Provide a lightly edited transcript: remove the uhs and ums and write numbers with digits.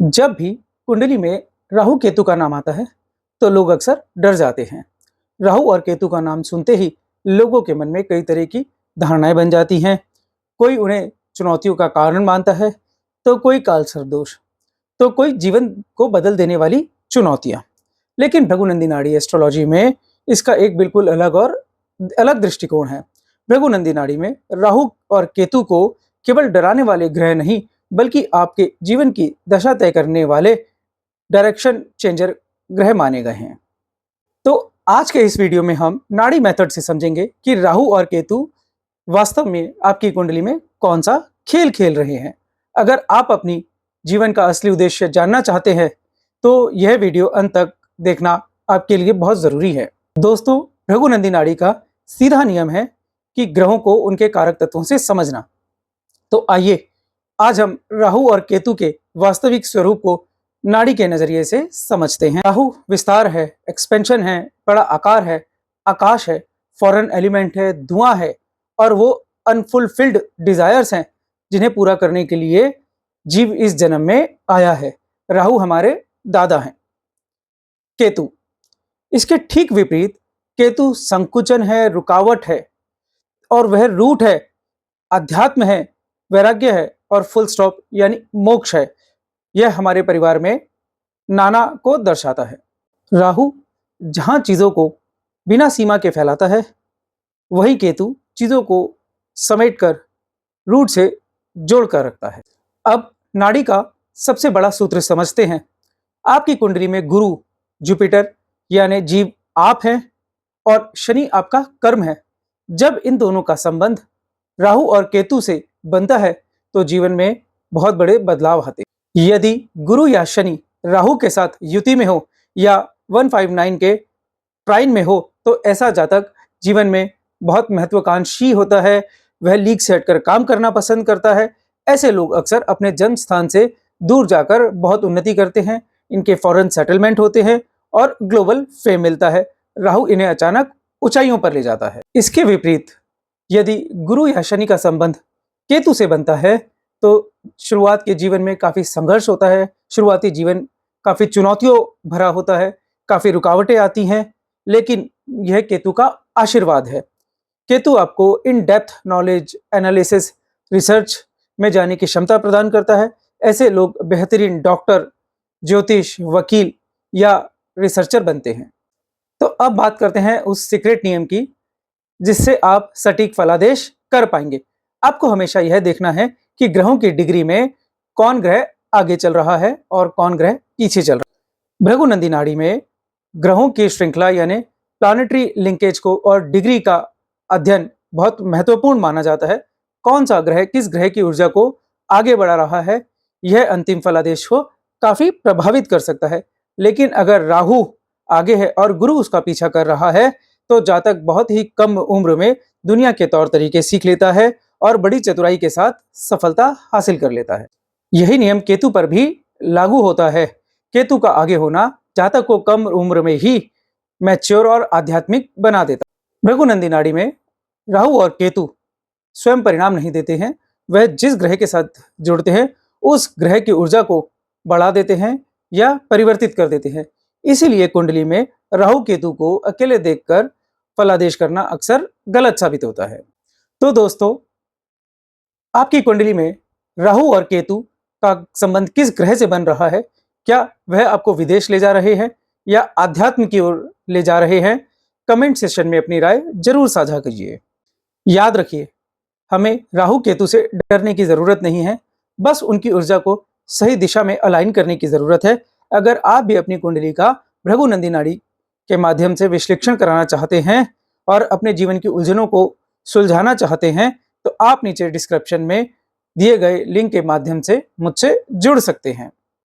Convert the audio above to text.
जब भी कुंडली में राहु केतु का नाम आता है तो लोग अक्सर डर जाते हैं। राहु और केतु का नाम सुनते ही लोगों के मन में कई तरह की धारणाएं बन जाती हैं। कोई उन्हें चुनौतियों का कारण मानता है, तो कोई कालसर्प दोष, तो कोई जीवन को बदल देने वाली चुनौतियां। लेकिन भृगुनंदी नाड़ी एस्ट्रोलॉजी में इसका एक बिल्कुल अलग और अलग दृष्टिकोण है। भृगुनंदी नाड़ी में राहु और केतु को केवल डराने वाले ग्रह नहीं, बल्कि आपके जीवन की दशा तय करने वाले डायरेक्शन चेंजर ग्रह माने गए हैं। तो आज के इस वीडियो में हम नाड़ी मेथड से समझेंगे कि राहु और केतु वास्तव में आपकी कुंडली में कौन सा खेल खेल रहे हैं। अगर आप अपनी जीवन का असली उद्देश्य जानना चाहते हैं तो यह वीडियो अंत तक देखना आपके लिए बहुत जरूरी है। दोस्तों, भृगुनंदी नाड़ी का सीधा नियम है कि ग्रहों को उनके कारक तत्वों से समझना। तो आइए आज हम राहु और केतु के वास्तविक स्वरूप को नाड़ी के नजरिए से समझते हैं। राहु विस्तार है, एक्सपेंशन है, बड़ा आकार है, आकाश है, फॉरेन एलिमेंट है, धुआं है, और वो अनफुलफिल्ड डिजायर्स हैं जिन्हें पूरा करने के लिए जीव इस जन्म में आया है। राहु हमारे दादा हैं। केतु इसके ठीक विपरीत, केतु संकुचन है, रुकावट है, और वह रूट है, अध्यात्म है, वैराग्य है, और फुल स्टॉप यानी मोक्ष है। यह हमारे परिवार में नाना को दर्शाता है। राहु जहां चीजों को बिना सीमा के फैलाता है, वही केतु चीजों को समेटकर रूट से जोड़कर रखता है। अब नाड़ी का सबसे बड़ा सूत्र समझते हैं। आपकी कुंडली में गुरु, जुपिटर यानी जीव आप हैं, और शनि आपका कर्म है। जब इन दोनों का संबंध राहु और केतु से बनता है तो जीवन में बहुत बड़े बदलाव आते हैं। यदि गुरु या शनि राहु के साथ युति में हो या 159 के ट्राइन में हो तो ऐसा जातक जीवन में बहुत महत्वाकांक्षी होता है। वह लीग से हटकर काम करना पसंद करता है। ऐसे लोग अक्सर अपने जन्म स्थान से दूर जाकर बहुत उन्नति करते हैं। इनके फॉरेन सेटलमेंट होते हैं और ग्लोबल फेम मिलता है। राहु इन्हें अचानक ऊंचाइयों पर ले जाता है। इसके विपरीत, यदि गुरु या शनि का संबंध केतु से बनता है तो शुरुआत के जीवन में काफी संघर्ष होता है। शुरुआती जीवन काफी चुनौतियों भरा होता है, काफी रुकावटें आती हैं, लेकिन यह केतु का आशीर्वाद है। केतु आपको in depth knowledge, analysis, research में जाने की क्षमता प्रदान करता है। ऐसे लोग बेहतरीन डॉक्टर, ज्योतिष, वकील या रिसर्चर बनते हैं। तो अब बात करते हैं उस सीक्रेट नियम की जिससे आप सटीक फलादेश कर पाएंगे। आपको हमेशा यह देखना है कि ग्रहों की डिग्री में कौन ग्रह आगे चल रहा है और कौन ग्रह पीछे चल रहा है। भृगुनंदी नाड़ी में ग्रहों की श्रृंखला यानी प्लानिटरी लिंकेज को और डिग्री का अध्ययन बहुत महत्वपूर्ण माना जाता है। कौन सा ग्रह किस ग्रह की ऊर्जा को आगे बढ़ा रहा है, यह अंतिम फलादेश को काफी प्रभावित कर सकता है। लेकिन अगर राहु आगे है और गुरु उसका पीछा कर रहा है तो जातक बहुत ही कम उम्र में दुनिया के तौर तरीके सीख लेता है और बड़ी चतुराई के साथ सफलता हासिल कर लेता है। यही नियम केतु पर भी लागू होता है। केतु का आगे होना जातक को कम उम्र में ही मैच्योर और आध्यात्मिक बना देता है। भृगुनंदी नाड़ी में राहु और केतु स्वयं परिणाम नहीं देते हैं। वह जिस ग्रह के साथ जुड़ते हैं उस ग्रह की ऊर्जा को बढ़ा देते हैं या परिवर्तित कर देते हैं। इसीलिए कुंडली में राहु केतु को अकेले देखकर फलादेश करना अक्सर गलत साबित होता है। तो दोस्तों, आपकी कुंडली में राहु और केतु का संबंध किस ग्रह से बन रहा है? क्या वह आपको विदेश ले जा रहे हैं या आध्यात्म की ओर ले जा रहे हैं? कमेंट सेक्शन में अपनी राय जरूर साझा कीजिए। याद रखिए, हमें राहु केतु से डरने की जरूरत नहीं है, बस उनकी ऊर्जा को सही दिशा में अलाइन करने की जरूरत है। अगर आप भी अपनी कुंडली का भृगुनंदी नाड़ी के माध्यम से विश्लेषण कराना चाहते हैं और अपने जीवन की उलझनों को सुलझाना चाहते हैं तो आप नीचे डिस्क्रिप्शन में दिए गए लिंक के माध्यम से मुझसे जुड़ सकते हैं।